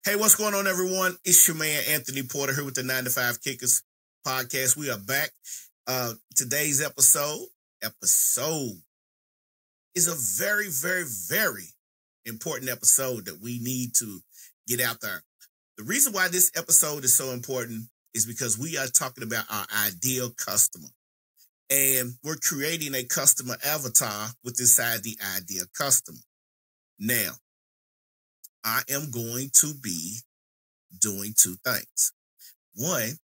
Hey, what's going on, everyone? It's your man, Anthony Porter, here with the 9 to 5 Kickers podcast. We are back. Today's episode is a very, very, very important episode that we need to get out there. The reason why this episode is so important is because we are talking about our ideal customer. And we're creating a customer avatar with inside the ideal customer. Now, I am going to be doing two things. One,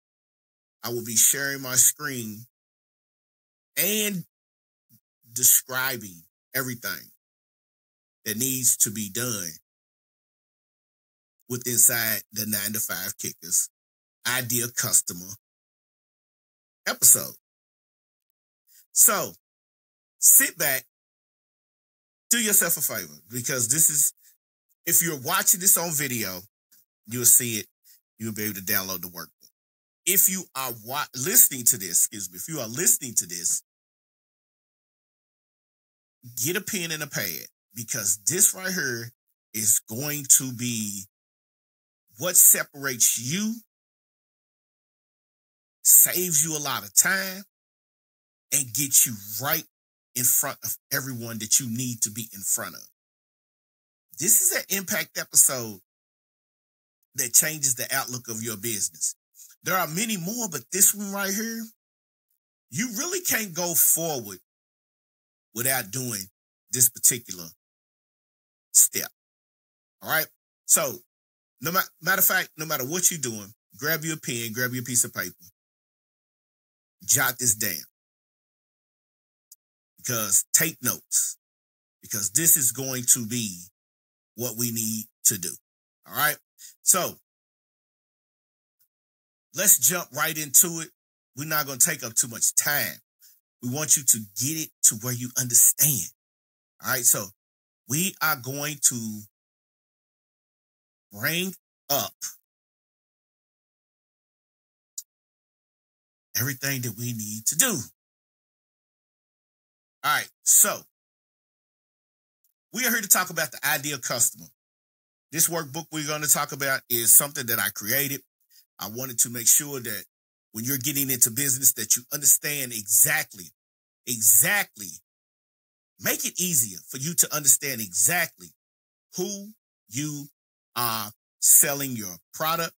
I will be sharing my screen and describing everything that needs to be done with inside the 9 to 5 Kickers ideal customer episode. So, sit back, do yourself a favor, because this is, if you're watching this on video, you'll see it. You'll be able to download the workbook. If you are listening to this, get a pen and a pad, because this right here is going to be what separates you, saves you a lot of time, and gets you right in front of everyone that you need to be in front of. This is an impact episode that changes the outlook of your business. There are many more, but this one right here, you really can't go forward without doing this particular step. All right? So, matter of fact, no matter what you're doing, grab your pen, grab your piece of paper, jot this down. Because take notes. Because this is going to be what we need to do. All right? So, let's jump right into it. We're not going to take up too much time. We want you to get it to where you understand. All right? So, we are going to bring up everything that we need to do. All right. So, we are here to talk about the ideal customer. This workbook we're going to talk about is something that I created. I wanted to make sure that when you're getting into business that you understand exactly. Make it easier for you to understand exactly who you are selling your product,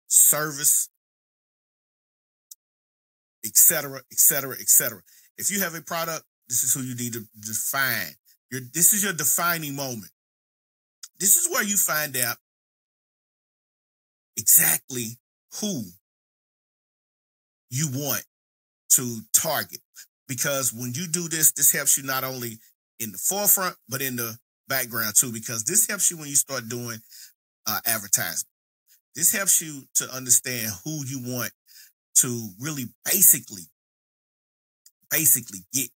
service, etc., etc., etc. If you have a product, this is who you need to define. This is your defining moment. This is where you find out exactly who you want to target. Because when you do this, this helps you not only in the forefront, but in the background too. Because this helps you when you start doing advertising. This helps you to understand who you want to really basically get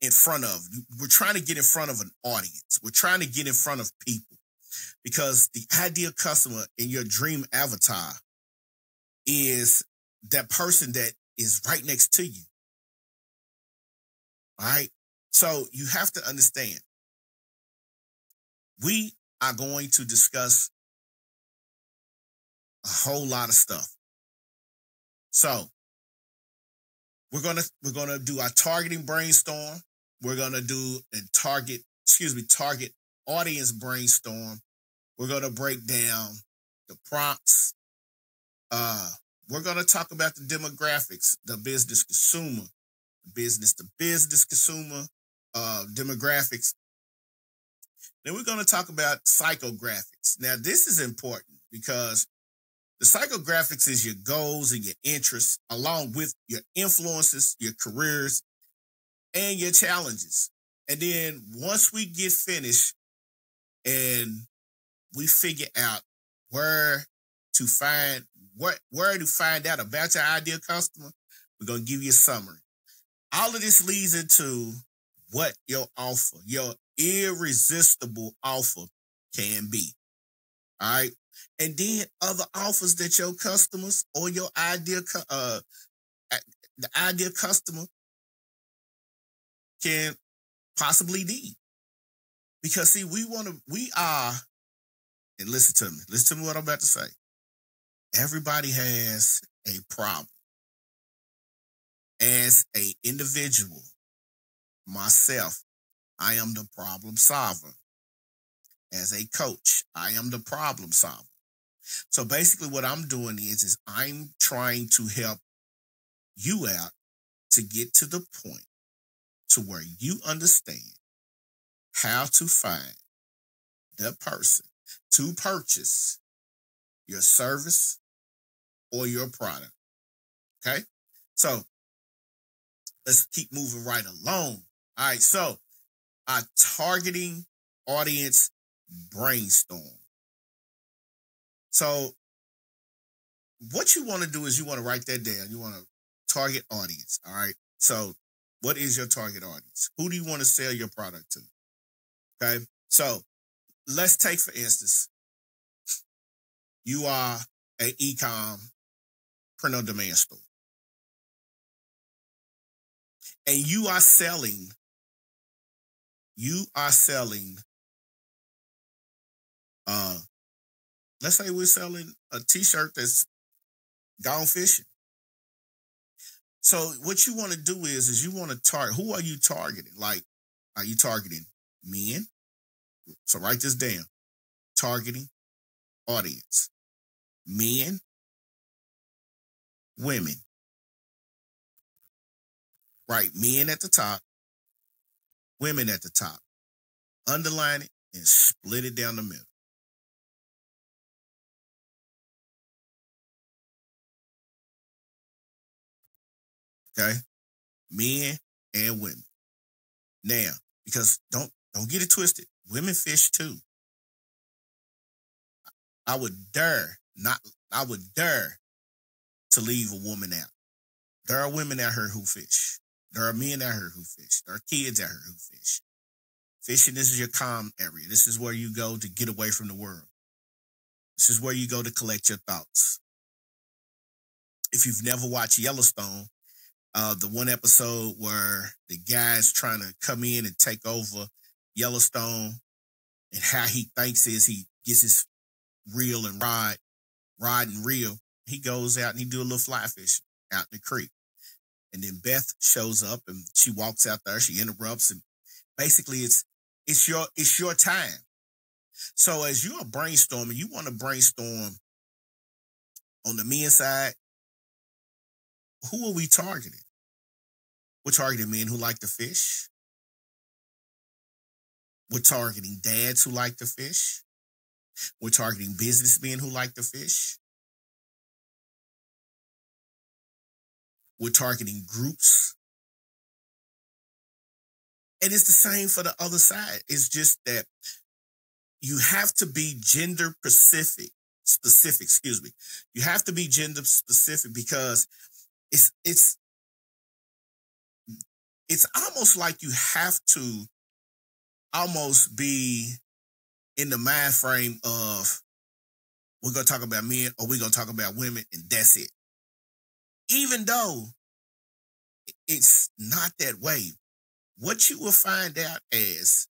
in front of. We're trying to get in front of an audience. We're trying to get in front of people, because the ideal customer in your dream avatar is that person that is right next to you. All right. So you have to understand, we are going to discuss a whole lot of stuff. So we're gonna do our targeting brainstorm. We're gonna do a target audience brainstorm. We're gonna break down the prompts. We're gonna talk about the demographics, the business consumer, business to business consumer demographics. Then we're gonna talk about psychographics. Now, this is important because the psychographics is your goals and your interests, along with your influences, your careers, and your challenges. And then once we get finished and we figure out where to find out about your ideal customer, we're going to give you a summary. All of this leads into what your offer, your irresistible offer can be. All right? And then other offers that your customers or your ideal customer can possibly need. Because see, we are and listen to me. Listen to me what I'm about to say. Everybody has a problem. As an individual, myself, I am the problem solver. As a coach, I am the problem solver. So basically what I'm doing is I'm trying to help you out to get to the point to where you understand how to find the person to purchase your service or your product. Okay? So let's keep moving right along. All right, so our targeting audience brainstorm. So what you want to do is you want to write that down. You want to target audience. All right. So what is your target audience? Who do you want to sell your product to? Okay. So let's take, for instance, you are an e-com print on demand store. And you are selling, let's say we're selling a t-shirt that's gone fishing. So what you want to do is you want to target, who are you targeting? Like, are you targeting men? So write this down. Targeting audience. Men, women. Right, men at the top, women at the top. Underline it and split it down the middle. Okay? Men and women. Now, because don't get it twisted. Women fish too. I would dare to leave a woman out. There are women out here who fish. There are men out here who fish. There are kids out here who fish. Fishing, this is your calm area. This is where you go to get away from the world. This is where you go to collect your thoughts. If you've never watched Yellowstone, the one episode where the guy's trying to come in and take over Yellowstone, and how he thinks is he gets his reel and rod and reel. He goes out and he do a little fly fishing out in the creek. And then Beth shows up and she walks out there. She interrupts, and basically it's your time. So as you are brainstorming, you want to brainstorm on the men's side. Who are we targeting? We're targeting men who like to fish. We're targeting dads who like to fish. We're targeting businessmen who like to fish. We're targeting groups. And it's the same for the other side. It's just that you have to be gender specific. You have to be gender specific because it's almost like you have to almost be in the mind frame of we're going to talk about men or we're going to talk about women, and that's it. Even though it's not that way, what you will find out is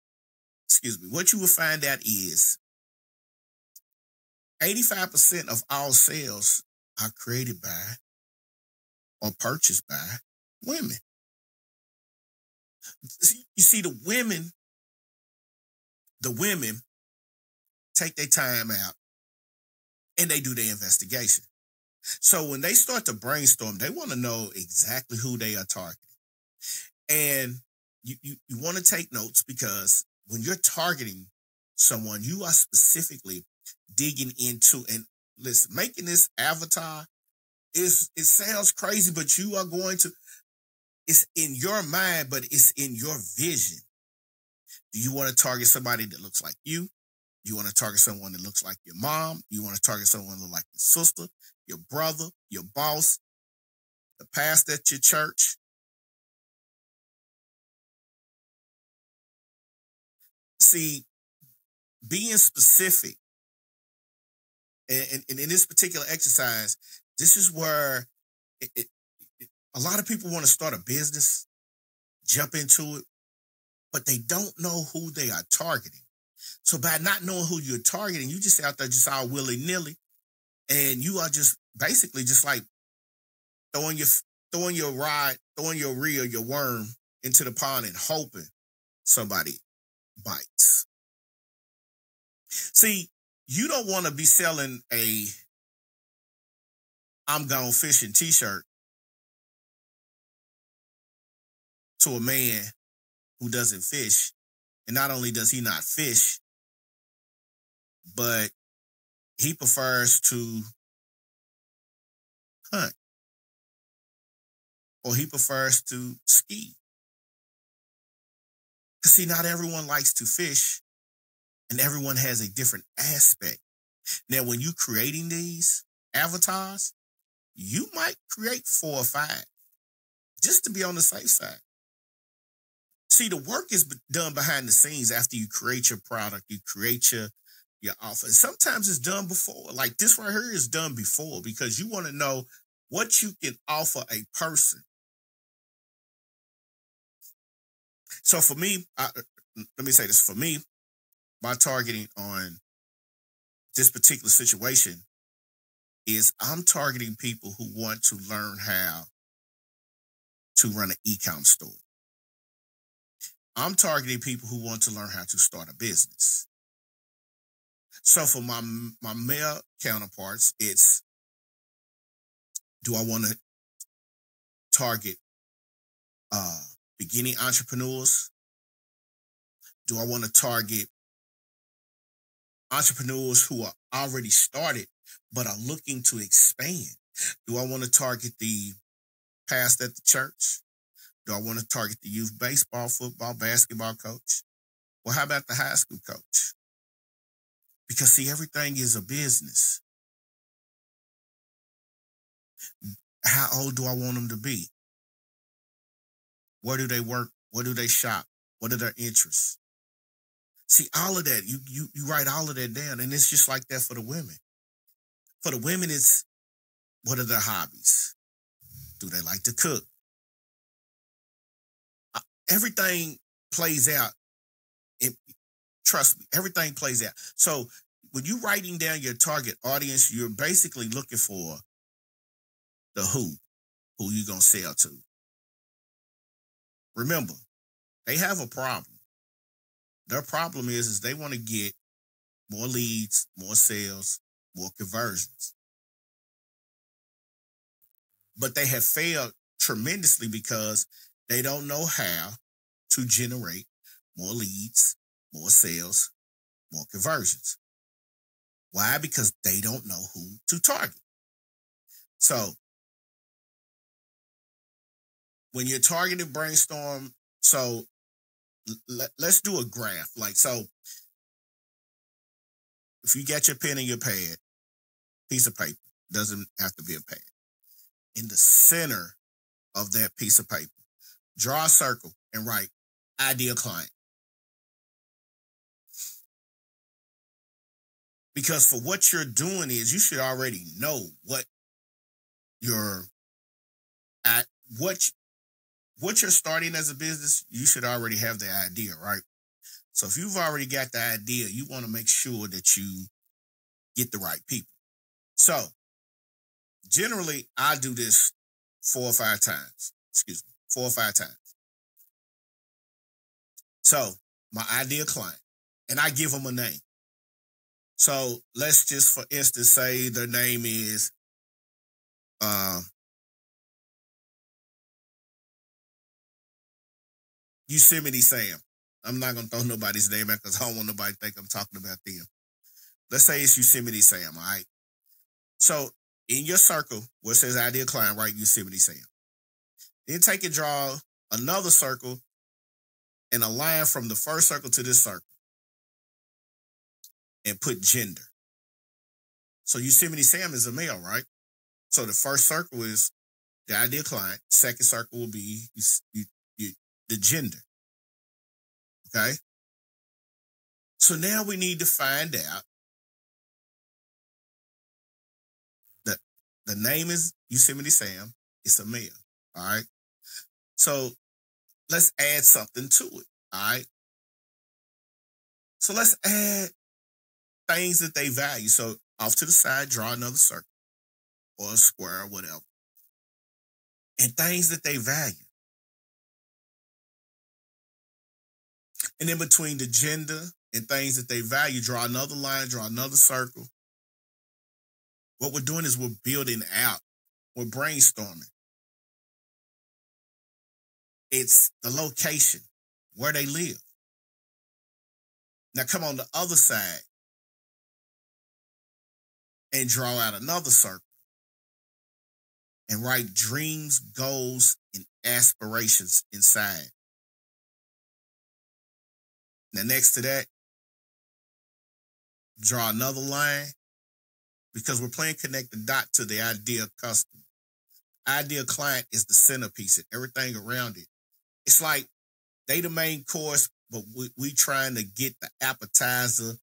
85% of all sales are created by or purchased by women. You see, the women take their time out and they do their investigation. So when they start to brainstorm, they want to know exactly who they are targeting. And you want to take notes, because when you're targeting someone, you are specifically digging into, and listen, making this avatar, it sounds crazy, but you are going to, it's in your mind, but it's in your vision. Do you want to target somebody that looks like you? You want to target someone that looks like your mom? You want to target someone that looks like your sister, your brother, your boss, the pastor at your church? See, being specific, and in this particular exercise, this is where a lot of people want to start a business, jump into it, but they don't know who they are targeting. So by not knowing who you're targeting, you just out there just all willy-nilly, and you are just basically just like throwing your rod, throwing your reel, your worm into the pond and hoping somebody bites. See, you don't want to be selling a I'm gone fishing t-shirt to a man who doesn't fish. And not only does he not fish, but he prefers to hunt or he prefers to ski. Because see, not everyone likes to fish and everyone has a different aspect. Now, when you're creating these avatars, you might create 4 or 5 just to be on the safe side. See, the work is done behind the scenes after you create your product, you create your offer. Sometimes it's done before. Like this right here is done before because you want to know what you can offer a person. So for me, let me say this. For me, my targeting on this particular situation is I'm targeting people who want to learn how to run an e-com store. I'm targeting people who want to learn how to start a business. So for my male counterparts, it's, do I want to target beginning entrepreneurs? Do I want to target entrepreneurs who are already started but are looking to expand? Do I want to target the pastor at the church? Do I want to target the youth baseball, football, basketball coach? Well, how about the high school coach? Because see, everything is a business. How old do I want them to be? Where do they work? Where do they shop? What are their interests? See, all of that, you write all of that down, and it's just like that for the women. For the women, it's what are their hobbies? Do they like to cook? Everything plays out. Trust me, everything plays out. So when you're writing down your target audience, you're basically looking for the who you're going to sell to. Remember, they have a problem. Their problem is they want to get more leads, more sales, more conversions. But they have failed tremendously because they don't know how to generate more leads, more sales, more conversions. Why? Because they don't know who to target. So when you're targeting brainstorm, so let's do a graph. Like, so if you got your pen and your pad, piece of paper, doesn't have to be a pad. In the center of that piece of paper, draw a circle and write ideal client. Because for what you're doing is you should already know what you're starting as a business. You should already have the idea, right? So if you've already got the idea, you want to make sure that you get the right people. So generally, I do this 4 or 5 times. 4 or 5 times. So my ideal client, and I give them a name. So let's just, for instance, say their name is Yosemite Sam. I'm not going to throw nobody's name out because I don't want nobody to think I'm talking about them. Let's say it's Yosemite Sam, all right? So in your circle where it says ideal client, write Yosemite Sam. Then take and draw another circle and a line from the first circle to this circle and put gender. So Yosemite Sam is a male, right? So the first circle is the ideal client. Second circle will be the gender. Okay? So now we need to find out that the name is Yosemite Sam. It's a male. All right? So let's add something to it. All right? So let's add things that they value. So off to the side, draw another circle or a square or whatever. And things that they value. And in between the gender and things that they value, draw another line, draw another circle. What we're doing is we're building out. We're brainstorming. It's the location, where they live. Now come on the other side and draw out another circle and write dreams, goals, and aspirations inside. Now next to that, draw another line because we're playing connect the dot to the ideal customer. Ideal client is the centerpiece and everything around it. It's like they the main course, but we trying to get the appetizer,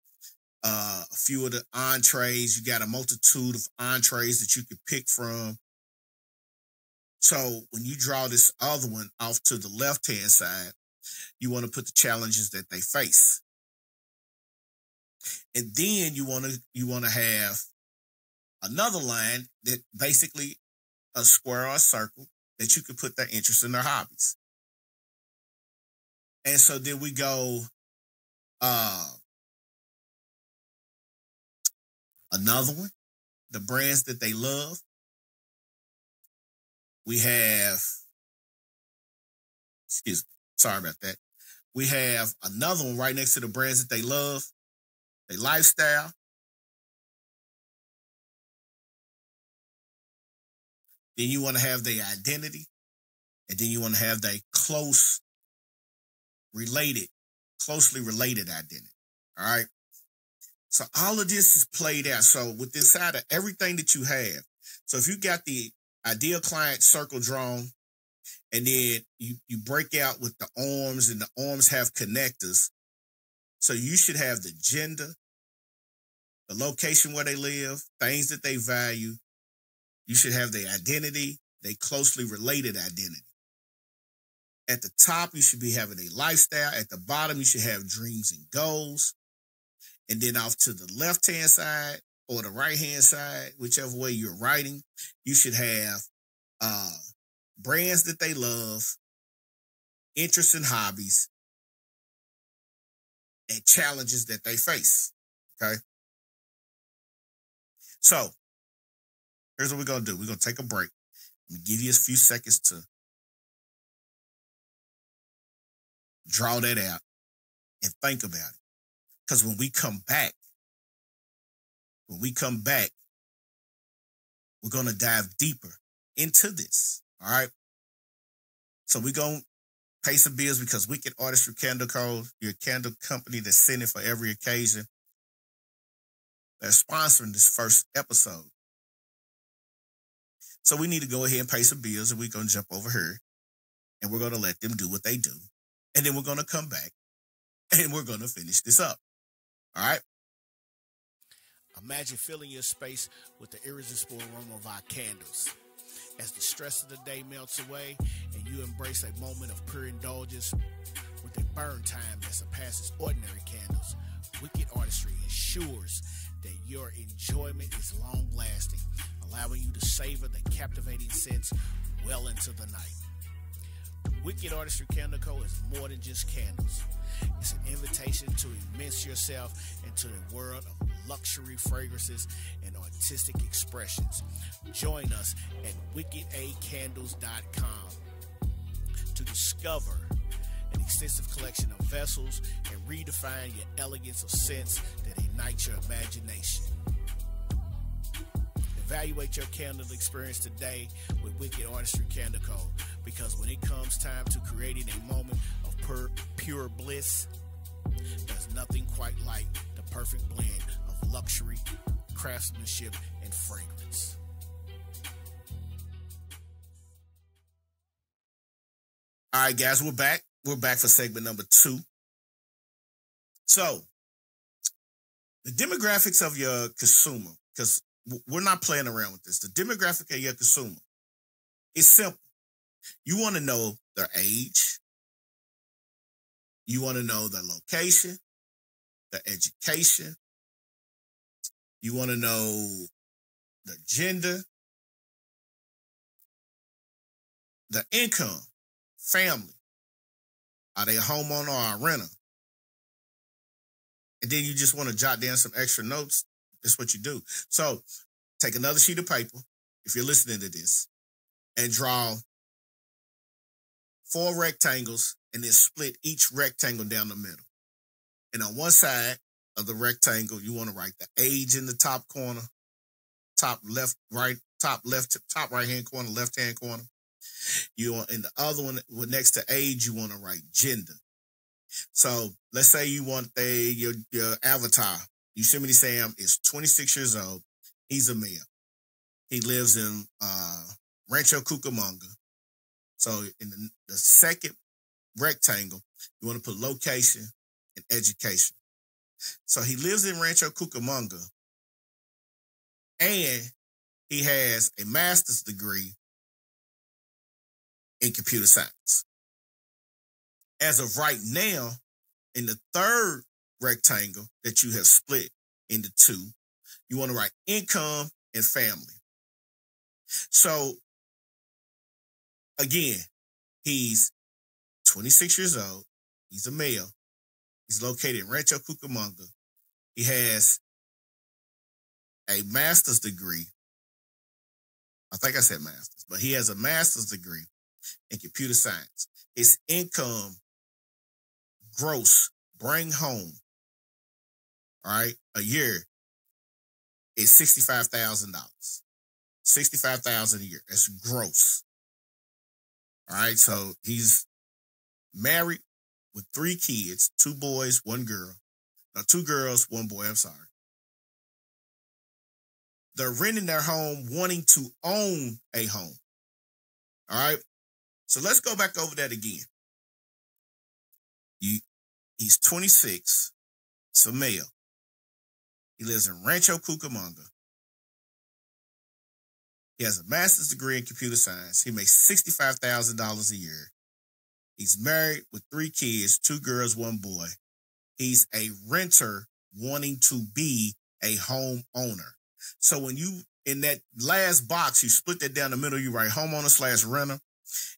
a few of the entrees. You got a multitude of entrees that you could pick from. So when you draw this other one off to the left-hand side, you want to put the challenges that they face. And then you want to have another line that basically a square or a circle that you could put their interests and their hobbies. And so then we go another one, the brands that they love. We have, sorry about that. We have another one right next to the brands that they love, their lifestyle. Then you want to have their identity. And then you want to have their closely related identity. All right. So all of this is played out. So with this side of everything that you have, so if you got the ideal client circle drawn, and then you break out with the arms, and the arms have connectors. So you should have the gender, the location where they live, things that they value. You should have their identity, their closely related identity. At the top, you should be having a lifestyle. At the bottom, you should have dreams and goals. And then off to the left-hand side or the right-hand side, whichever way you're writing, you should have brands that they love, interests and hobbies, and challenges that they face. Okay? So, here's what we're going to do. We're going to take a break. I'm going to give you a few seconds to draw that out and think about it. Because when we come back, we're going to dive deeper into this. All right? So we're going to pay some bills because Wicked Artistry Candle Co., your candle company that's sending for every occasion, they're sponsoring this first episode. So we need to go ahead and pay some bills, and we're going to jump over here, and we're going to let them do what they do. And then we're going to come back, and we're going to finish this up. All right? Imagine filling your space with the irresistible aroma of our candles. As the stress of the day melts away and you embrace a moment of pure indulgence with a burn time that surpasses ordinary candles, Wicked Artistry ensures that your enjoyment is long-lasting, allowing you to savor the captivating scents well into the night. Wicked Artistry Candle Co. is more than just candles. It's an invitation to immerse yourself into the world of luxury fragrances and artistic expressions. Join us at wickedacandles.com to discover an extensive collection of vessels and redefine your elegance of scents that ignite your imagination. Evaluate your candle experience today with Wicked Artistry Candle Co. Because when it comes time to creating a moment of pure bliss, there's nothing quite like the perfect blend of luxury, craftsmanship, and fragrance. All right, guys, we're back. We're back for segment number 2. So, the demographics of your consumer, because we're not playing around with this. The demographic of your consumer is simple. You want to know their age. You want to know their location. the education. You want to know the gender, the income, family. Are they a homeowner or a renter? And then you just want to jot down some extra notes. That's what you do. So take another sheet of paper, if you're listening to this, and draw 4 rectangles and then split each rectangle down the middle. And on one side of the rectangle, you want to write the age in the top corner, top left, right, top left, top right-hand corner, left-hand corner. You want in the other one next to age, you want to write gender. So let's say you want your avatar. Yosemite Sam is 26 years old. He's a male. He lives in Rancho Cucamonga. So in the second rectangle, you want to put location and education. So he lives in Rancho Cucamonga, and he has a master's degree in computer science. As of right now, in the third rectangle that you have split into 2, you want to write income and family. So again, he's 26 years old. He's a male. He's located in Rancho Cucamonga. He has a master's degree. I think I said master's, but he has a master's degree in computer science. His income gross bring home, all right, a year is $65,000. $65,000 a year. That's gross. All right, so he's married with 3 kids, 2 boys, 1 girl. No, 2 girls, 1 boy, I'm sorry. They're renting their home, wanting to own a home. All right, so let's go back over that again. He's 26, it's a male. He lives in Rancho Cucamonga. He has a master's degree in computer science. He makes $65,000 a year. He's married with 3 kids, 2 girls, 1 boy. He's a renter wanting to be a homeowner. So when you, in that last box, you split that down the middle, you write homeowner/renter.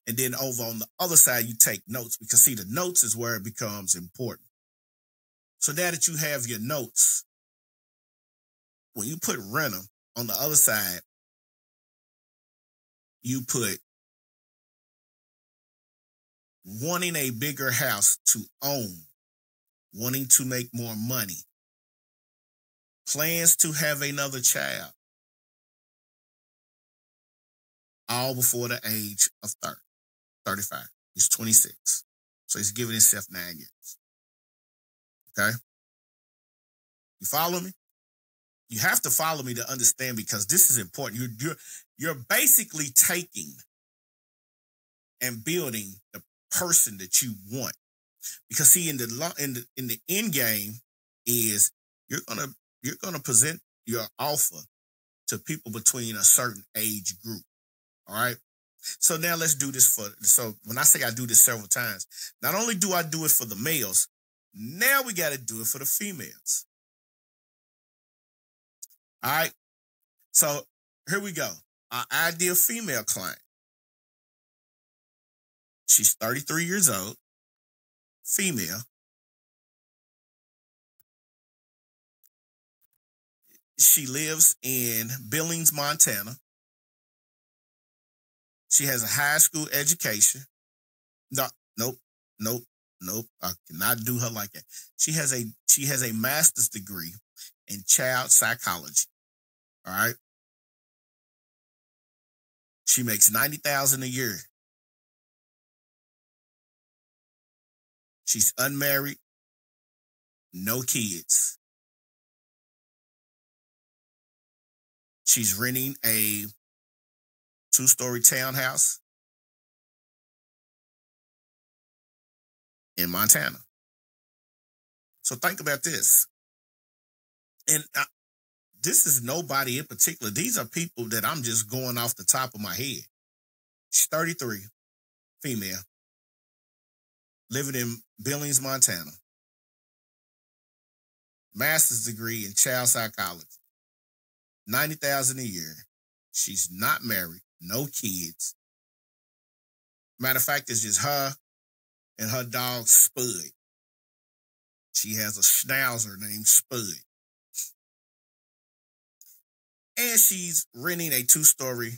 And then over on the other side, you take notes, because see, the notes is where it becomes important. So now that you have your notes, when you put renter on the other side, you put wanting a bigger house to own, wanting to make more money, plans to have another child, all before the age of 35. He's 26. So he's giving himself 9 years. Okay? You follow me? You have to follow me to understand, because this is important. You're basically taking and building the person that you want. Because see, in the end game is you're gonna present your offer to people between a certain age group. All right. So now let's do this so when I say I do this several times, not only do I do it for the males, now we got to do it for the females. All right. So here we go. Our ideal female client. She's 33 years old, female. She lives in Billings, Montana. She has a high school education. Nope. I cannot do her like that. She has a master's degree in child psychology. All right. She makes $90,000 a year. She's unmarried, no kids. She's renting a 2-story townhouse in Montana. So think about this. And this is nobody in particular. These are people that I'm just going off the top of my head. She's 33, female, living in Billings, Montana. master's degree in child psychology, $90,000 a year. She's not married, no kids. Matter of fact, it's just her and her dog Spud. She has a schnauzer named Spud. And she's renting a 2-story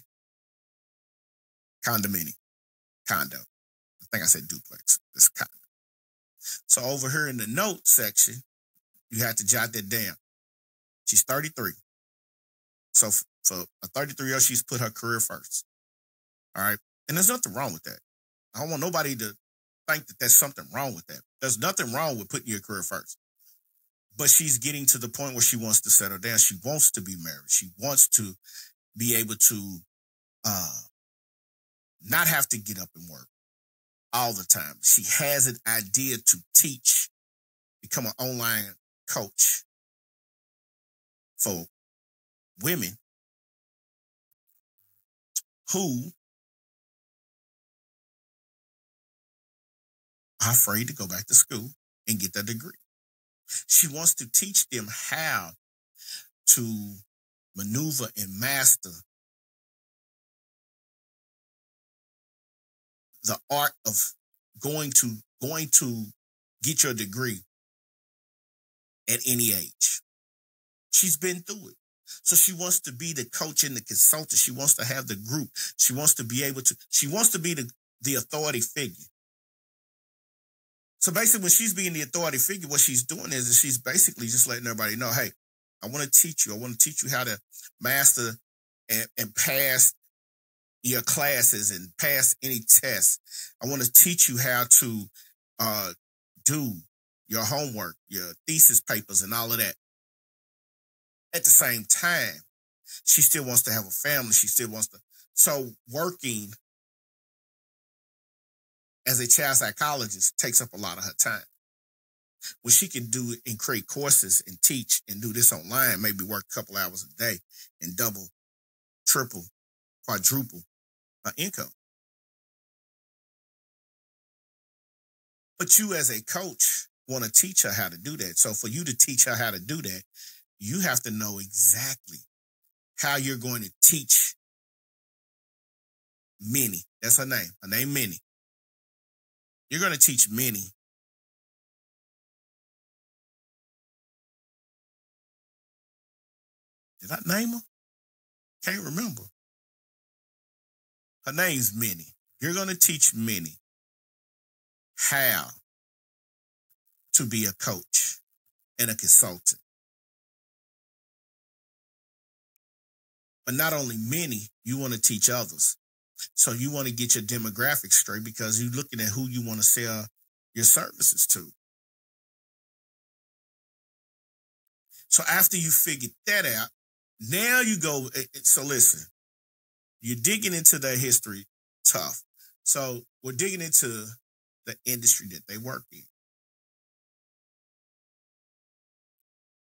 condo. I think I said duplex. It's condo. So over here in the note section, you have to jot that down. She's 33. So for a 33-year-old, she's put her career first. All right? And there's nothing wrong with that. I don't want nobody to think that there's something wrong with that. There's nothing wrong with putting your career first. But she's getting to the point where she wants to settle down. She wants to be married. She wants to be able to not have to get up and work all the time. She has an idea to teach, become an online coach for women who are afraid to go back to school and get their degree. She wants to teach them how to maneuver and master the art of going to get your degree at any age. She's been through it. So she wants to be the coach and the consultant. She wants to have the group. She wants to be the authority figure. So basically, when she's being the authority figure, what she's doing is she's basically just letting everybody know, hey, I want to teach you. I want to teach you how to master and pass your classes and pass any tests. I want to teach you how to do your homework, your thesis papers, and all of that. At the same time, she still wants to have a family. She still wants to. So working as a child psychologist takes up a lot of her time. When she can do it and create courses and teach and do this online, maybe work a couple hours a day and double, triple, quadruple her income. But you as a coach want to teach her how to do that. So for you to teach her how to do that, you have to know exactly how you're going to teach Minnie. That's her name. Her name Minnie. You're going to teach Minnie did I name her? Can't remember. Her name's Minnie. You're going to teach Minnie how to be a coach and a consultant. But not only Minnie, you want to teach others. So you want to get your demographics straight because you're looking at who you want to sell your services to. So after you figured that out, now you go, so listen, you're digging into their history tough. So we're digging into the industry that they work in.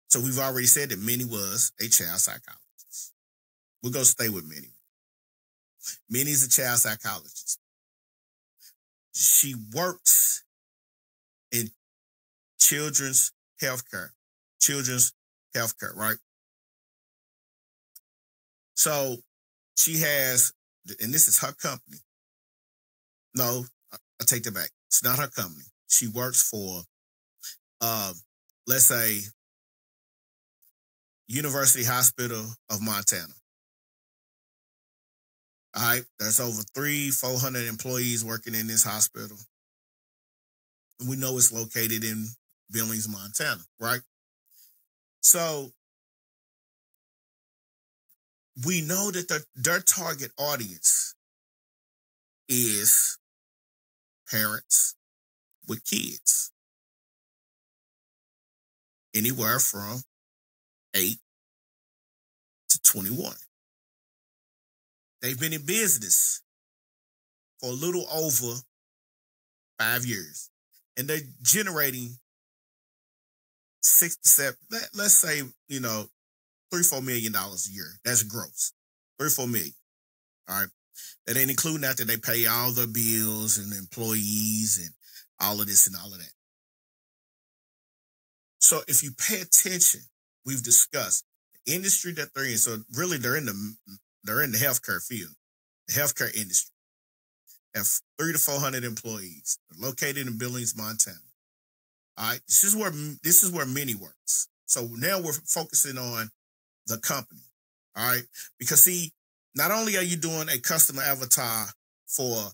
So we've already said that Minnie was a child psychologist. We're going to stay with Minnie. Minnie's a child psychologist. She works in children's healthcare, right? So she has, and this is her company. No, I take that back. It's not her company. She works for, let's say, University Hospital of Montana. All right, there's over 400 employees working in this hospital. We know it's located in Billings, Montana, right? So we know that their target audience is parents with kids, anywhere from 8 to 21. They've been in business for a little over 5 years. And they're generating 6 to 7, let's say, $3-4 million a year. That's gross. 3-4 million. All right. That ain't including after they pay all their bills and employees and all of this and all of that. So if you pay attention, we've discussed the industry that they're in. So really, they're in the healthcare field, the healthcare industry. Have 300 to 400 employees. They're located in Billings, Montana. All right, this is where Mini works. So now we're focusing on the company. All right, because see, not only are you doing a customer avatar for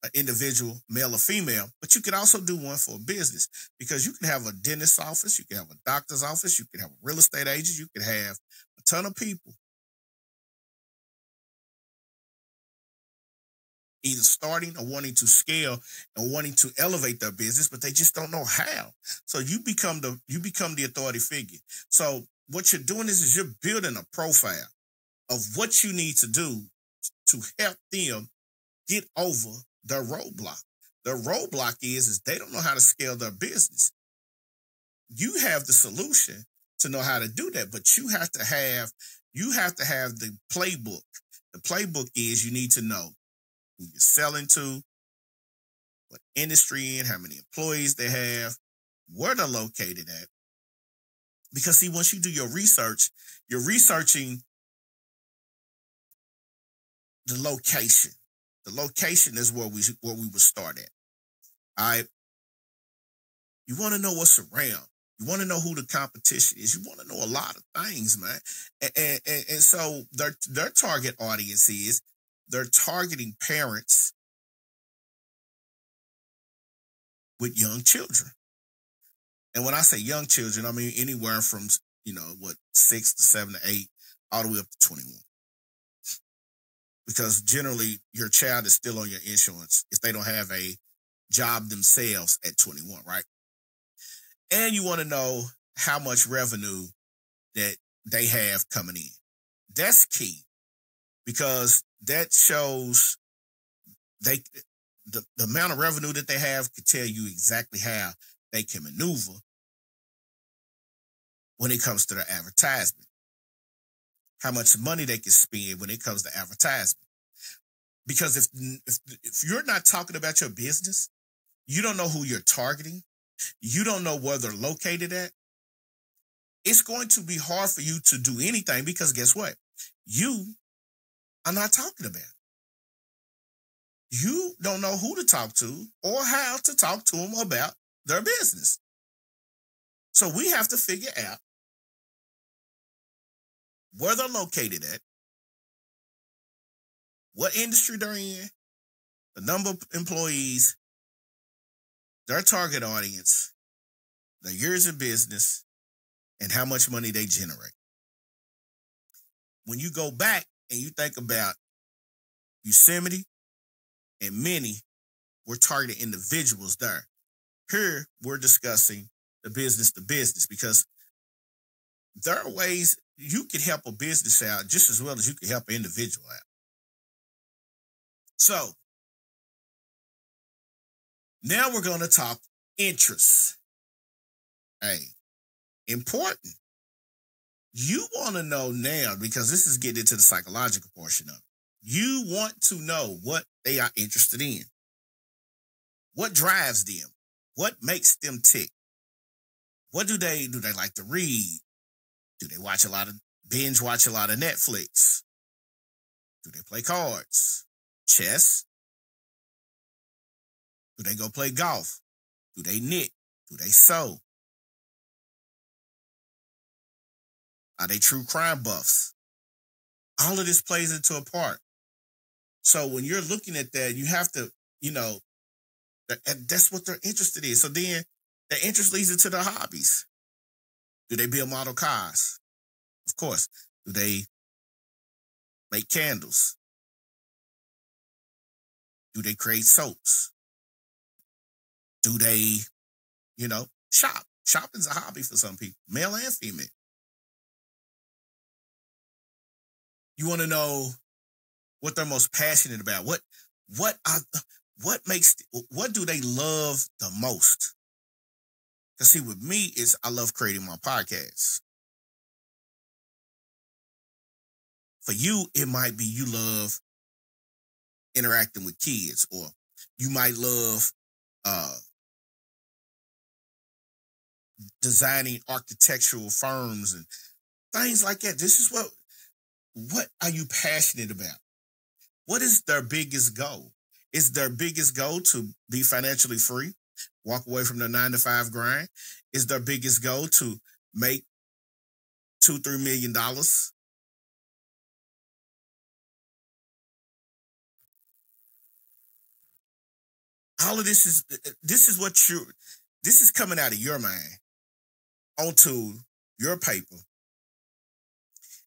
an individual, male or female, but you can also do one for a business, because you can have a dentist's office, you can have a doctor's office, you can have a real estate agent, you can have a ton of people either starting or wanting to scale and wanting to elevate their business, but they just don't know how. So you become the authority figure. So what you're doing is you're building a profile of what you need to do to help them get over their roadblock. Their roadblock is they don't know how to scale their business. You have the solution to know how to do that, but you have to have the playbook. The playbook is you need to know who you're selling to, what industry in, how many employees they have, where they're located at. Because see, once you do your research, you're researching the location. The location is where we would start at. All right. You want to know what's around. You want to know who the competition is. You want to know a lot of things, man. And so their target audience is they're targeting parents with young children. And when I say young children, I mean anywhere from 6 to 7 to 8, all the way up to 21. Because generally your child is still on your insurance if they don't have a job themselves at 21, right? And you want to know how much revenue that they have coming in. That's key, because that shows the amount of revenue that they have could tell you exactly how they can maneuver when it comes to their advertisement. How much money they can spend when it comes to advertisement. Because if you're not talking about your business, you don't know who you're targeting, you don't know where they're located at, it's going to be hard for you to do anything, because guess what? You are not talking about it. You don't know who to talk to or how to talk to them about their business. So we have to figure out where they're located at, what industry they're in, the number of employees, their target audience, their years of business, and how much money they generate. When you go back and you think about Yosemite and Mini, we're targeting individuals there. Here, we're discussing the business to business, because there are ways you can help a business out just as well as you can help an individual out. So, now we're going to talk interests. Hey, important. You want to know now, because this is getting into the psychological portion of it. You want to know what they are interested in. What drives them? What makes them tick? What do they like to read? Do they binge watch a lot of Netflix? Do they play cards? Chess? Do they go play golf? Do they knit? Do they sew? Are they true crime buffs? All of this plays into a part. So when you're looking at that, you have to, that's what they're interested in. So then their interest leads into their hobbies. Do they build model cars? Of course. Do they make candles? Do they create soaps? Do they, shop? Shopping's a hobby for some people, male and female. You want to know what they're most passionate about. What do they love the most? Because see, with me, I love creating my podcast. For you, it might be you love interacting with kids, or you might love designing architectural firms and things like that. This is what are you passionate about? What is their biggest goal? Is their biggest goal to be financially free, walk away from their 9-to-5 grind? Is their biggest goal to make $2-3 million? All of this is coming out of your mind onto your paper.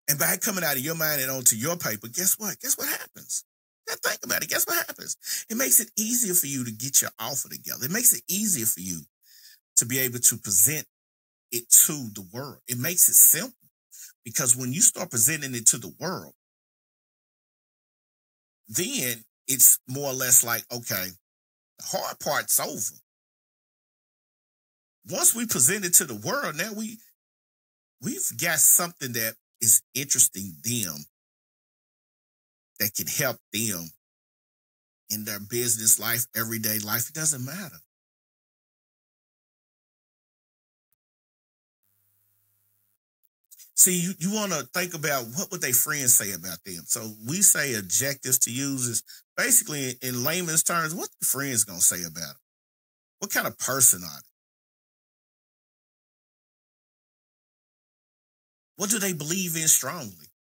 And by coming out of your mind and onto your paper, guess what? Guess what happens? Now think about it. Guess what happens? It makes it easier for you to get your offer together. It makes it easier for you to be able to present it to the world. It makes it simple because when you start presenting it to the world, then it's more or less like, okay, the hard part's over. Once we present it to the world, now we've got something that is interesting them, that can help them in their business life, everyday life. It doesn't matter. See, you want to think about what would their friends say about them. So we say objectives to use is basically in layman's terms, what the friends going to say about them? What kind of person are they? What do they believe in strongly?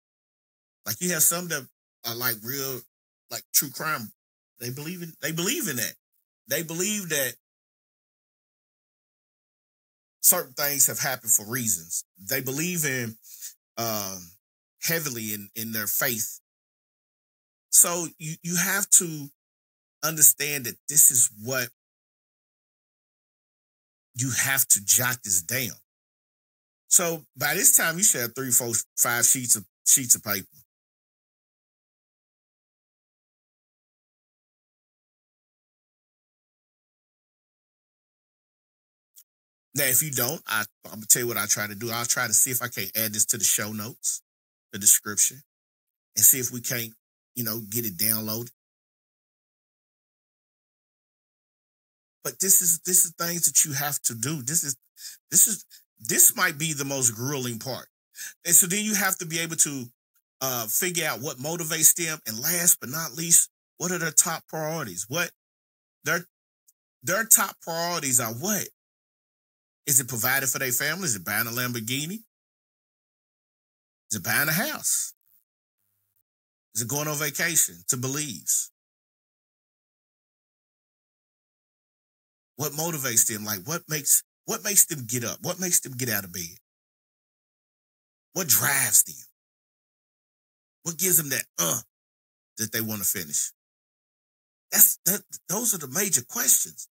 Like you have some that are like real, like true crime. They believe in that. They believe that certain things have happened for reasons. They believe in heavily in their faith. So you have to understand that this is what you have to jot this down. So by this time, you should have 3, 4, 5 sheets of paper. Now, if you don't, I'm gonna tell you what I try to do. I'll try to see if I can't add this to the show notes, the description, and see if we can't, get it downloaded. But this is things that you have to do. This might be the most grueling part. And so then you have to be able to figure out what motivates them. And last but not least, what are their top priorities? What their top priorities are what? Is it providing for their family? Is it buying a Lamborghini? Is it buying a house? Is it going on vacation to Belize? What motivates them? Like what makes them get up? What makes them get out of bed? What drives them? What gives them that they want to finish? Those are the major questions.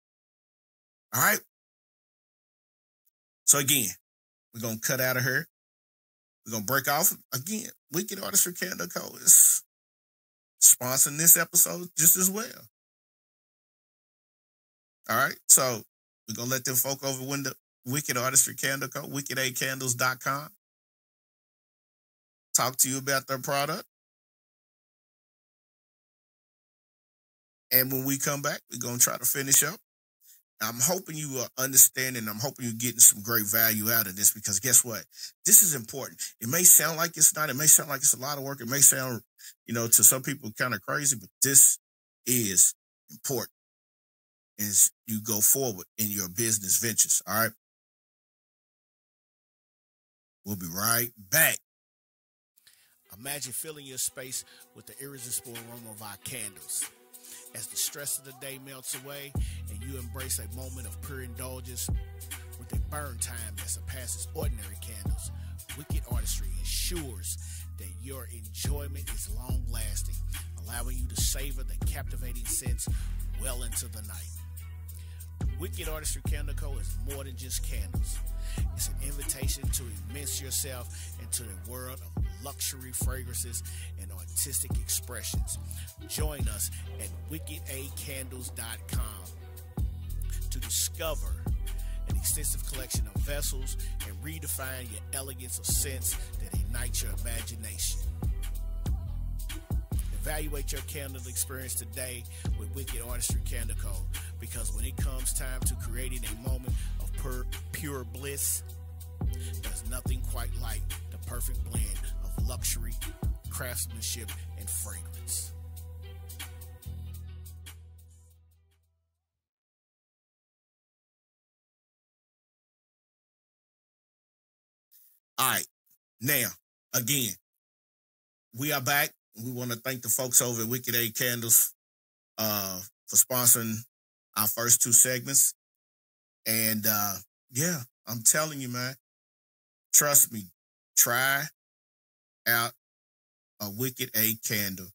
All right. So again, we're gonna cut out of here. We're gonna break off again. Wicked Artistry Candle Co. is sponsoring this episode just as well. All right, so we're gonna let them folk over when the Wicked Artistry Candle Co. wickedacandles.com talk to you about their product. And when we come back, we're gonna try to finish up. I'm hoping you are understanding. I'm hoping you're getting some great value out of this because guess what? This is important. It may sound like it's not. It may sound like it's a lot of work. It may sound, to some people kind of crazy, but this is important as you go forward in your business ventures. All right. We'll be right back. Imagine filling your space with the irresistible aroma of our candles. As the stress of the day melts away and you embrace a moment of pure indulgence with a burn time that surpasses ordinary candles, Wicked Artistry ensures that your enjoyment is long-lasting, allowing you to savor the captivating scents well into the night. Wicked Artistry Candle Co. is more than just candles. It's an invitation to immerse yourself into the world of luxury fragrances and artistic expressions. Join us at wickedacandles.com to discover an extensive collection of vessels and redefine your elegance of scents that ignite your imagination. Evaluate your candle experience today with Wicked Artistry Candle Co. Because when it comes time to creating a moment of pure bliss. There's nothing quite like the perfect blend of luxury, craftsmanship, and fragrance. All right. Now, again, we are back. We want to thank the folks over at Wicked A Candles for sponsoring our first two segments. And yeah, I'm telling you, man, trust me, try out a Wicked A candle.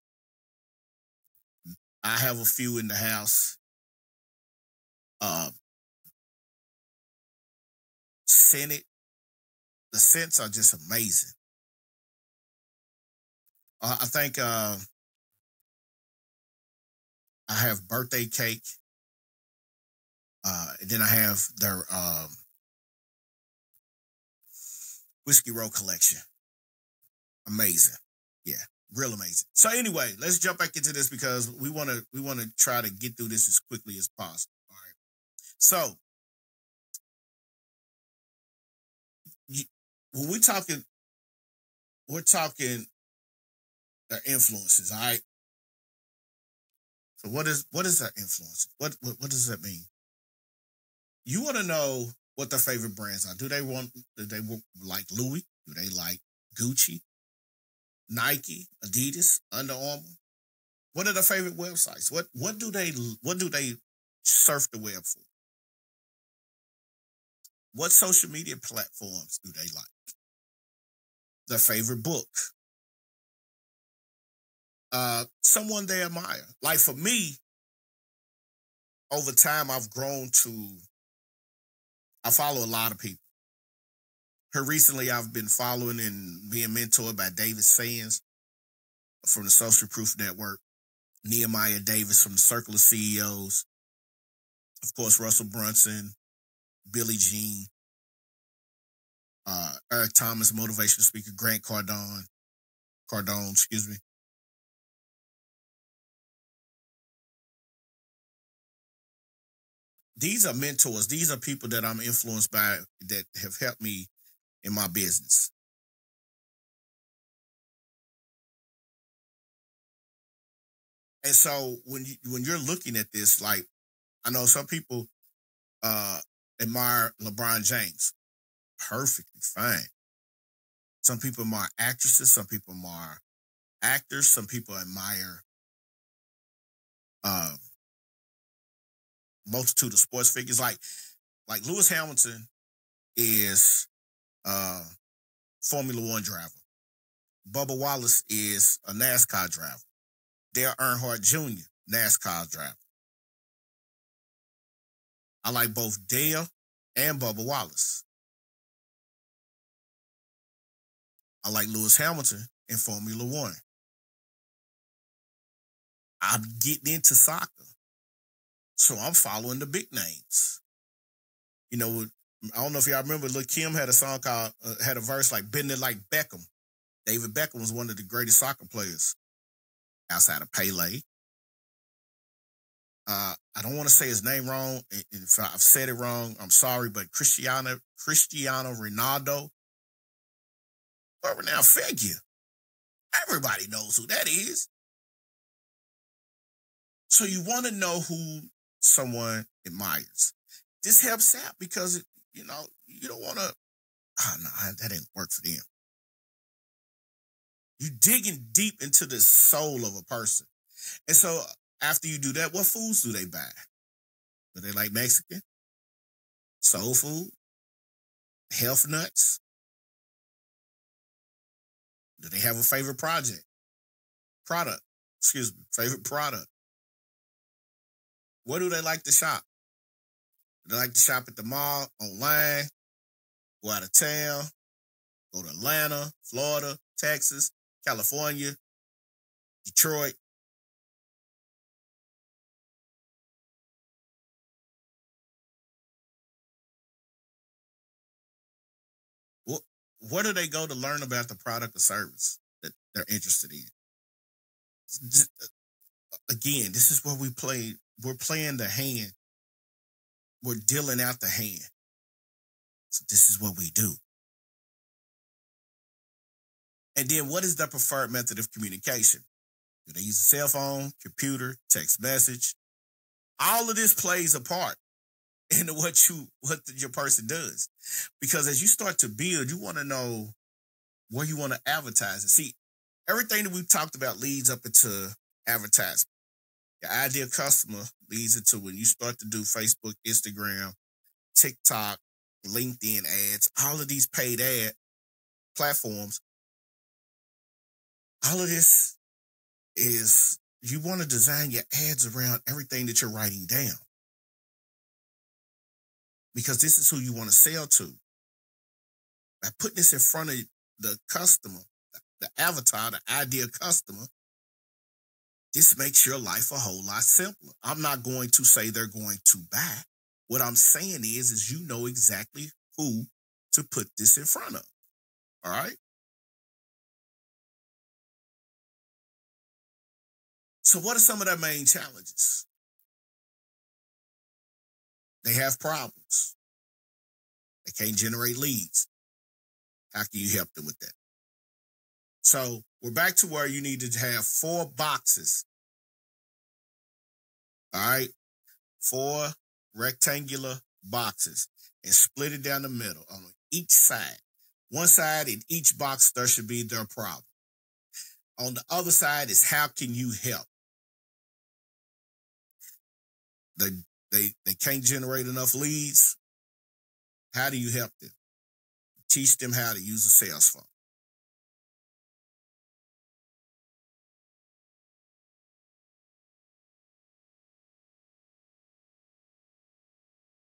I have a few in the house. Scented. The scents are just amazing. I think I have birthday cake. And then I have their whiskey roll collection. Amazing. Yeah, real amazing. So anyway, let's jump back into this because we want to try to get through this as quickly as possible. All right. So when we're talking their influences. All right. So what is their influence? What does that mean? You want to know what their favorite brands are. Do they like Louis? Do they like Gucci, Nike, Adidas, Under Armour? What are their favorite websites? What do they surf the web for? What social media platforms do they like? Their favorite book. Someone they admire. Like for me, over time I've grown to I follow a lot of people. Here recently I've been following and being mentored by David Sands from the Social Proof Network, Nehemiah Davis from the Circle of CEOs, of course Russell Brunson, Billie Jean, Eric Thomas, motivational speaker, Grant Cardone, excuse me. These are mentors. These are people that I'm influenced by that have helped me in my business. And so when you're looking at this, like I know some people admire LeBron James. Perfectly fine. Some people admire actresses, some people admire actors, some people admire um, multitude of sports figures. Like Lewis Hamilton is Formula One driver. Bubba Wallace is a NASCAR driver. Dale Earnhardt Jr., NASCAR driver. I like both Dale and Bubba Wallace. I like Lewis Hamilton in Formula One. I'm getting into soccer. So I'm following the big names. You know, I don't know if y'all remember, Lil' Kim had a song called, had a verse like Bend It Like Beckham. David Beckham was one of the greatest soccer players outside of Pele. I don't want to say his name wrong. If I've said it wrong, I'm sorry, but Cristiano Ronaldo, a renowned figure. Everybody knows who that is. So you want to know who someone admires. This helps out because, you don't want to, no, that didn't work for them. You're digging deep into the soul of a person. And so after you do that, what foods do they buy? Do they like Mexican? Soul food? Health nuts? Do they have a favorite product? Favorite product. Where do they like to shop? Do they like to shop at the mall, online, go out of town, go to Atlanta, Florida, Texas, California, Detroit? Where do they go to learn about the product or service that they're interested in? Again, this is where we play. We're playing the hand. We're dealing out the hand. So this is what we do. And then what is the preferred method of communication? Do they use a cell phone, computer, text message? All of this plays a part in what your person does. Because as you start to build, you want to know where you want to advertise. And see, everything that we've talked about leads up into advertising. Your ideal customer leads into when you start to do Facebook, Instagram, TikTok, LinkedIn ads, all of these paid ad platforms. All of this is you want to design your ads around everything that you're writing down. Because this is who you want to sell to. By putting this in front of the customer, the avatar, the ideal customer, this makes your life a whole lot simpler. I'm not going to say they're going to buy. What I'm saying is you know exactly who to put this in front of. All right? So what are some of their main challenges? They have problems. They can't generate leads. How can you help them with that? So we're back to where you need to have 4 boxes. All right? 4 rectangular boxes and split it down the middle on each side. One side in each box, there should be their problem. On the other side is how can you help? They can't generate enough leads. How do you help them? Teach them how to use a sales phone.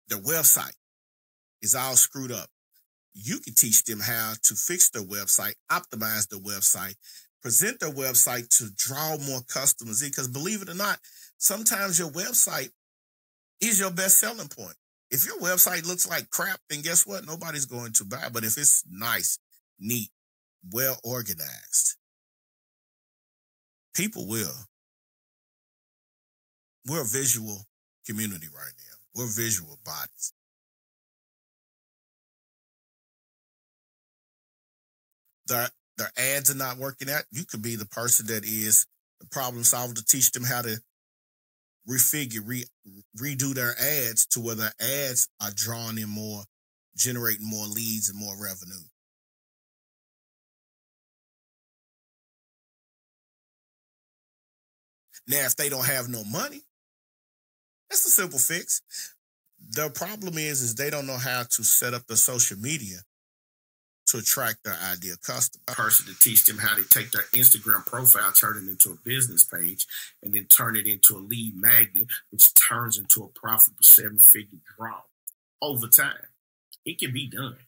Their website is all screwed up. You can teach them how to fix their website, optimize their website, present their website to draw more customers in. Because believe it or not, sometimes your website is your best selling point. If your website looks like crap, then guess what? Nobody's going to buy. But if it's nice, neat, well organized, people will. We're a visual community right now. We're visual bodies. Their ads are not working out. You could be the person that is the problem solver to teach them how to redo their ads to where their ads are drawing in more, generating more leads and more revenue. Now, if they don't have no money, that's a simple fix. The problem is they don't know how to set up the social media to attract their ideal customer. A person to teach them how to take their Instagram profile, turn it into a business page, and then turn it into a lead magnet, which turns into a profitable 7-figure draw over time. It can be done.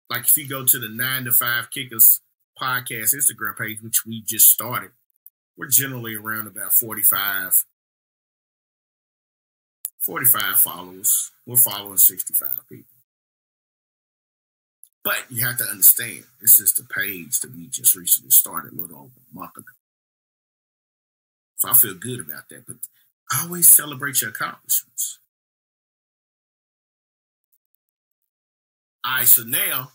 Like if you go to the 9 to 5 Kickers podcast Instagram page, which we just started, we're generally around about 45 followers. We're following 65 people. But you have to understand, this is the page that we just recently started a little over a month ago. So I feel good about that. But always celebrate your accomplishments. All right, so now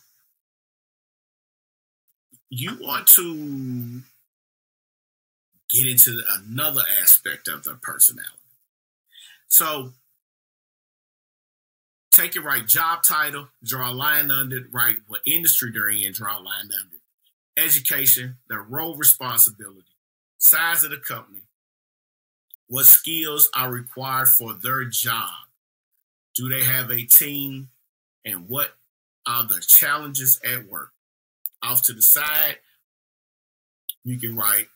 you want to get into another aspect of their personality. So take it right, job title, draw a line under it, right, what industry they're in, draw a line under it. Education, their role responsibility, size of the company, what skills are required for their job. Do they have a team? And what are the challenges at work? Off to the side, you can write,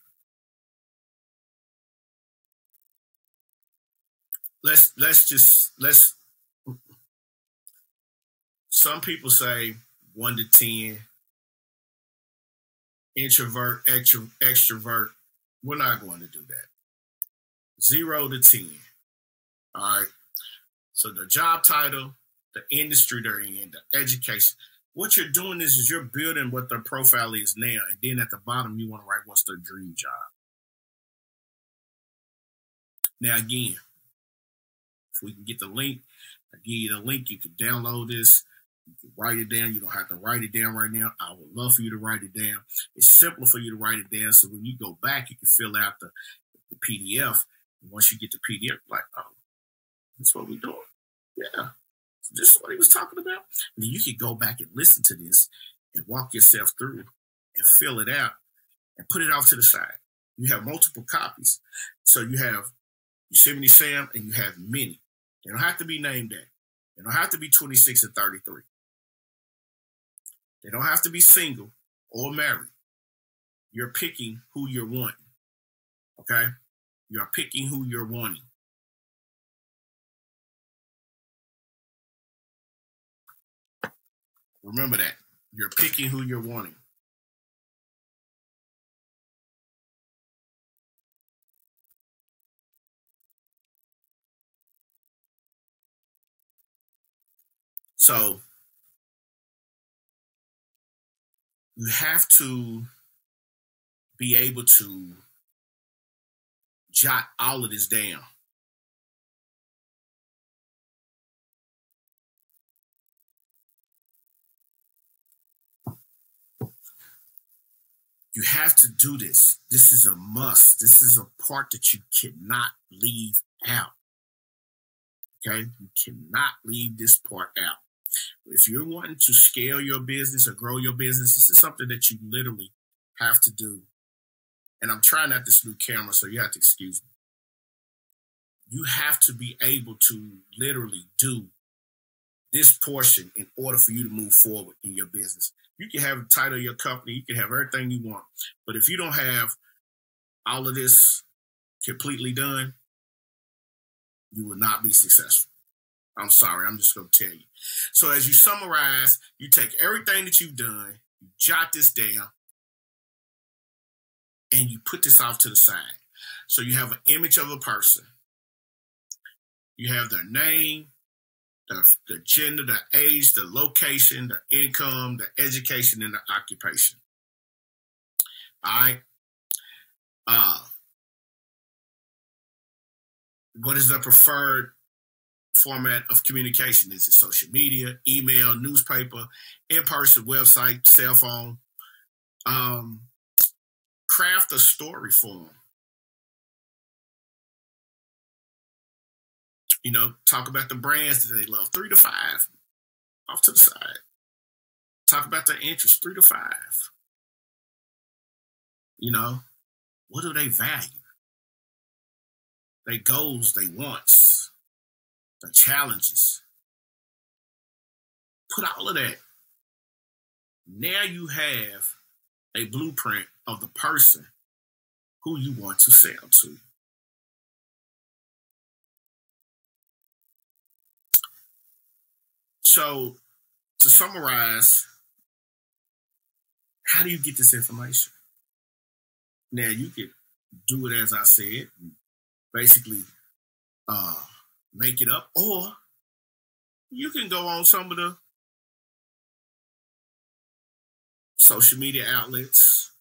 let's some people say 1 to 10, introvert, extrovert. We're not going to do that. 0 to 10. All right. So the job title, the industry they're in, the education. What you're doing is you're building what their profile is now. And then at the bottom, you want to write what's their dream job. Now, again, if we can get the link, I give you the link. You can download this. You can write it down. You don't have to write it down right now. I would love for you to write it down. It's simple for you to write it down. So when you go back, you can fill out the PDF. And once you get the PDF, like, oh, that's what we're doing. Yeah. So this is what he was talking about. And then you can go back and listen to this and walk yourself through and fill it out and put it off to the side. You have multiple copies. So you have Yosemite Sam and you have many. They don't have to be named that. They don't have to be 26 and 33. They don't have to be single or married. You're picking who you're wanting. Okay? You're picking who you're wanting. Remember that. You're picking who you're wanting. So you have to be able to jot all of this down. You have to do this. This is a must. This is a part that you cannot leave out. Okay? You cannot leave this part out. If you're wanting to scale your business or grow your business, this is something that you literally have to do. And I'm trying out this new camera, so you have to excuse me. You have to be able to literally do this portion in order for you to move forward in your business. You can have the title of your company, you can have everything you want, but if you don't have all of this completely done, you will not be successful. I'm sorry, I'm just going to tell you. So as you summarize, you take everything that you've done, you jot this down, and you put this off to the side. So you have an image of a person. You have their name, the gender, the age, the location, the income, the education, and the occupation. All right. What is the preferred format of communication? Is it social media, email, newspaper, in-person, website, cell phone? Craft a story for them. You know, talk about the brands that they love, 3 to 5, off to the side. Talk about their interests, 3 to 5. You know, what do they value? Their goals, their wants, their challenges. Put all of that. Now you have a blueprint of the person who you want to sell to. So, to summarize, how do you get this information? Now, you could do it as I said, basically make it up, or you can go on some of the social media outlets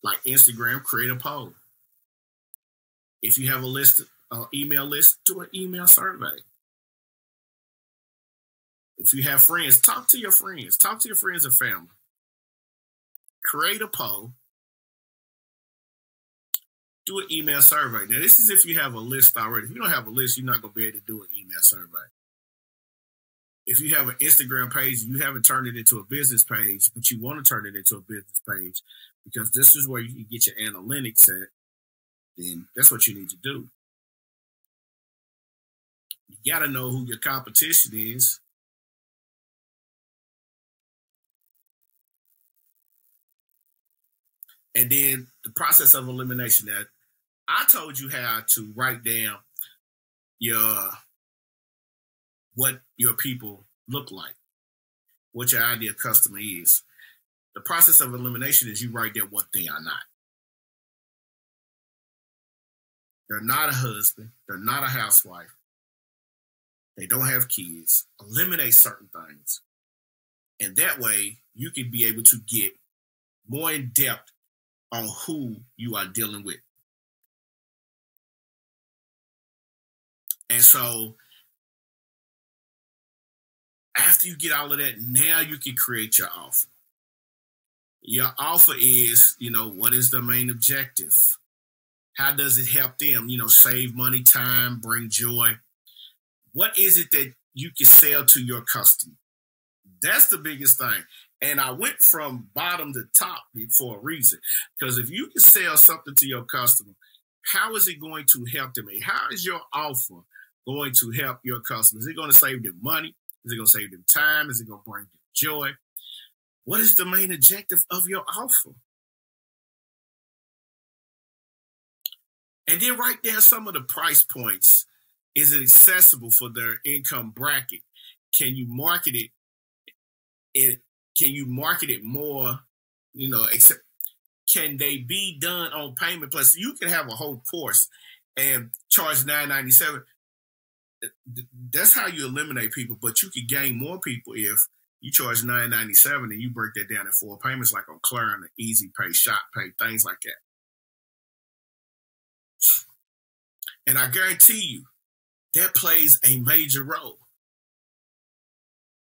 like Instagram, create a poll. If you have a list, email list, do an email survey. If you have friends, talk to your friends. Talk to your friends and family. Create a poll. Do an email survey. Now, this is if you have a list already. If you don't have a list, you're not going to be able to do an email survey. If you have an Instagram page, you haven't turned it into a business page, but you want to turn it into a business page because this is where you can get your analytics at, then that's what you need to do. You got to know who your competition is. And then the process of elimination. That I told you how to write down what your people look like, what your ideal customer is. The process of elimination is you write down what they are not. They're not a husband. They're not a housewife. They don't have kids. Eliminate certain things. And that way you can be able to get more in depth on who you are dealing with. And so after you get all of that, now you can create your offer. Your offer is, what is the main objective? How does it help them, save money, time, bring joy? What is it that you can sell to your customer? That's the biggest thing. And I went from bottom to top for a reason. Because if you can sell something to your customer, how is it going to help them? How is your offer going to help your customer? Is it going to save them money? Is it going to save them time? Is it going to bring them joy? What is the main objective of your offer? And then write down some of the price points. Is it accessible for their income bracket? Can you market it? Can you market it more? Can they be done on payment plus? You can have a whole course and charge $9.97. That's how you eliminate people, but you could gain more people if you charge $9.97 and you break that down in 4 payments, like on Klarna, Easy Pay, Shop Pay, things like that. And I guarantee you, that plays a major role.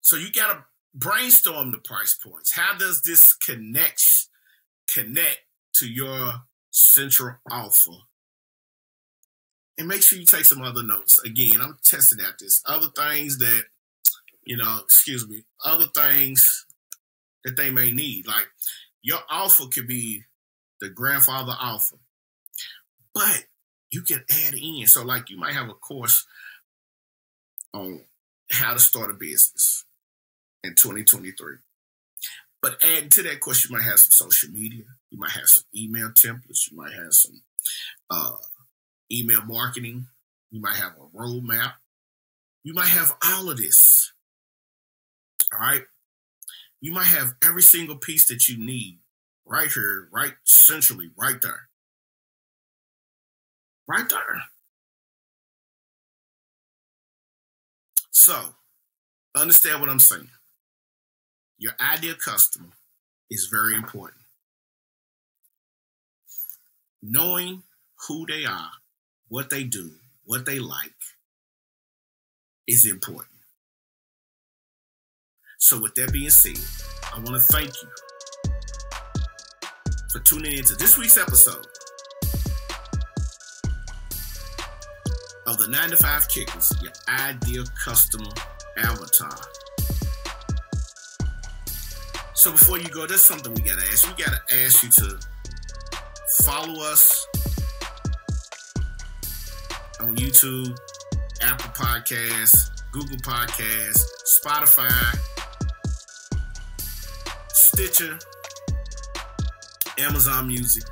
So you got to brainstorm the price points. How does this connect to your central offer? And make sure you take some other notes. Again, I'm testing out this. Other things that, other things that they may need. Like your offer could be the grandfather offer, but you can add in. So like you might have a course on how to start a business in 2023. But adding to that course, you might have some social media. You might have some email templates. You might have some email marketing. You might have a roadmap. You might have all of this. All right. You might have every single piece that you need right here, right centrally, right there. Right there. So, understand what I'm saying. Your ideal customer is very important. Knowing who they are, what they do, what they like is important. So with that being said, I want to thank you for tuning into this week's episode of the 9 to 5 Kickers, your ideal customer avatar. So before you go, there's something we got to ask. We got to ask you to follow us on YouTube, Apple Podcasts, Google Podcasts, Spotify, Stitcher, Amazon Music.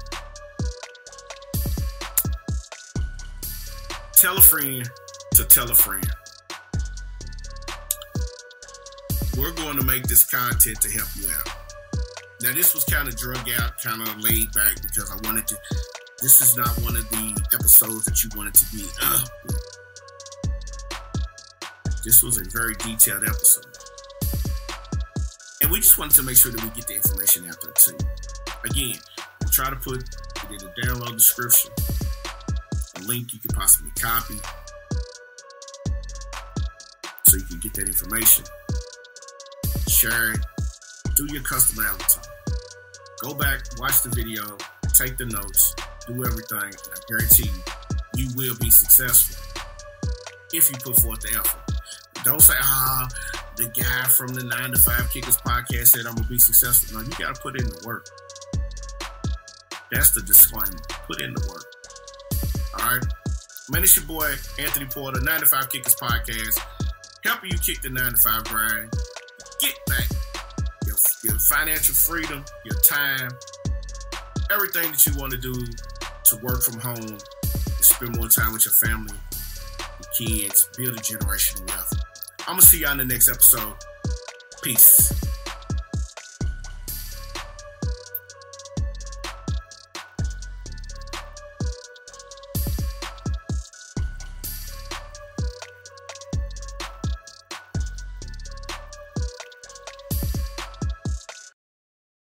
Tell a friend to tell a friend. We're going to make this content to help you out. Now, this was kind of drug out, kind of laid back because I wanted to. This is not one of the episodes that you wanted to be. This was a very detailed episode. And we just wanted to make sure that we get the information out there too. Again, we'll try to put it in the download description. A link you can possibly copy so you can get that information. Share it. Do your custom avatar. Go back, watch the video, take the notes, do everything, and I guarantee you will be successful if you put forth the effort. Don't say, the guy from the 9 to 5 Kickers podcast said I'm going to be successful. No, you got to put in the work. That's the disclaimer. Put in the work. All right? Man, it's your boy, Anthony Porter, 9 to 5 Kickers podcast, helping you kick the 9 to 5 grind. Get back your financial freedom, your time, everything that you want to do to work from home, to spend more time with your family, your kids, build a generational wealth. I'm going to see y'all in the next episode. Peace.